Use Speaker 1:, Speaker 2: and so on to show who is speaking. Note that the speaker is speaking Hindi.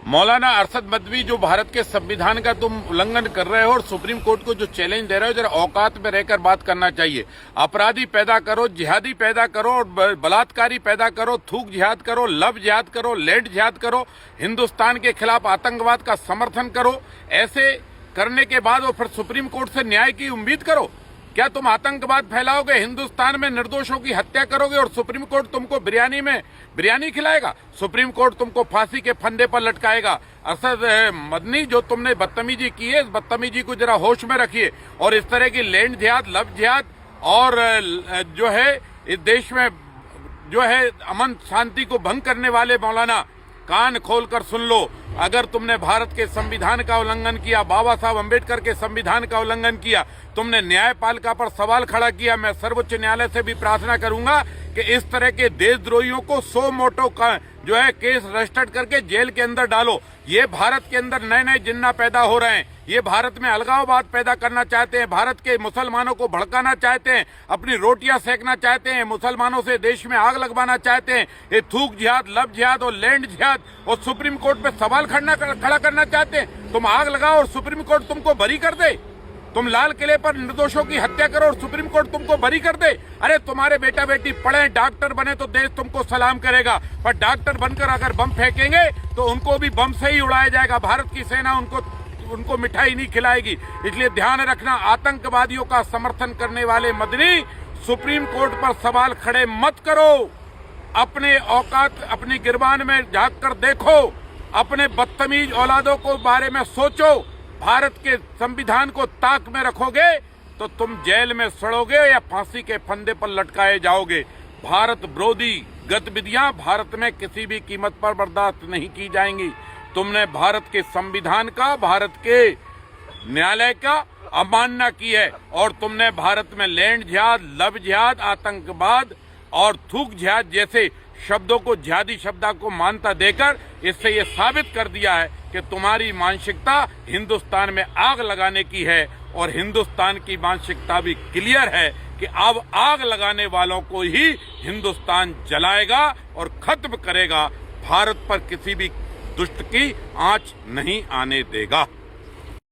Speaker 1: मौलाना अरशद मदवी, जो भारत के संविधान का तुम उल्लंघन कर रहे हो और सुप्रीम कोर्ट को जो चैलेंज दे रहे हो, जरा औकात में रहकर बात करना चाहिए। अपराधी पैदा करो, जिहादी पैदा करो और बलात्कारी पैदा करो, थूक जिहाद करो, लव जिहाद करो, लैंड जिहाद करो, हिंदुस्तान के खिलाफ आतंकवाद का समर्थन करो। ऐसे करने के बाद वो फिर सुप्रीम कोर्ट से न्याय की उम्मीद करो। क्या तुम आतंकवाद फैलाओगे, हिंदुस्तान में निर्दोषों की हत्या करोगे और सुप्रीम कोर्ट तुमको बिरयानी खिलाएगा? सुप्रीम कोर्ट तुमको फांसी के फंदे पर लटकाएगा। अरशद मदनी, जो तुमने बदतमीजी की है, इस बदतमीजी को जरा होश में रखिए। और इस तरह की लैंड जिहाद, लव जिहाद और जो है इस देश में जो है अमन शांति को भंग करने वाले मौलाना, कान खोलकर सुन लो। अगर तुमने भारत के संविधान का उल्लंघन किया, बाबा साहब अम्बेडकर के संविधान का उल्लंघन किया, तुमने न्यायपालिका पर सवाल खड़ा किया, मैं सर्वोच्च न्यायालय से भी प्रार्थना करूंगा कि इस तरह के देशद्रोहियों को सो मोटो का जो है केस रजिस्टर्ड करके जेल के अंदर डालो। ये भारत के अंदर नए नए जिन्ना पैदा हो रहे हैं, ये भारत में अलगाववाद पैदा करना चाहते हैं, भारत के मुसलमानों को भड़काना चाहते हैं, अपनी रोटियां सेकना चाहते हैं, मुसलमानों से देश में आग लगवाना चाहते हैं। ये थूक जिहाद, लव जिहाद और लैंड जिहाद और सुप्रीम कोर्ट पे सवाल खड़ा करना चाहते हैं। तुम आग लगाओ और सुप्रीम कोर्ट तुमको बरी कर दे। तुम लाल किले पर निर्दोषों की हत्या करो और सुप्रीम कोर्ट तुमको बरी कर दे। अरे तुम्हारे बेटा बेटी पढ़े, डॉक्टर बने तो देश तुमको सलाम करेगा, पर डॉक्टर बनकर अगर बम फेंकेंगे तो उनको भी बम से ही उड़ाया जाएगा। भारत की सेना उनको मिठाई नहीं खिलाएगी। इसलिए ध्यान रखना, आतंकवादियों का समर्थन करने वाले मदनी, सुप्रीम कोर्ट पर सवाल खड़े मत करो। अपने औकात, अपनी गिरबान में झांक कर देखो, अपने बदतमीज औलादों को बारे में सोचो। भारत के संविधान को ताक में रखोगे तो तुम जेल में सड़ोगे या फांसी के फंदे पर लटकाए जाओगे। भारत विरोधी गतिविधियां भारत में किसी भी कीमत पर बर्दाश्त नहीं की जाएंगी। तुमने भारत के संविधान का, भारत के न्यायालय का अवमानना की है और तुमने भारत में लैंड जिहाद, लव जिहाद, आतंकवाद और थूक जिहाद जैसे शब्दों को, जिहादी शब्दों को मान्यता देकर इससे ये साबित कर दिया है कि तुम्हारी मानसिकता हिंदुस्तान में आग लगाने की है। और हिंदुस्तान की मानसिकता भी क्लियर है कि अब आग लगाने वालों को ही हिंदुस्तान जलाएगा और खत्म करेगा। भारत पर किसी भी दुष्ट की आंच नहीं आने देगा।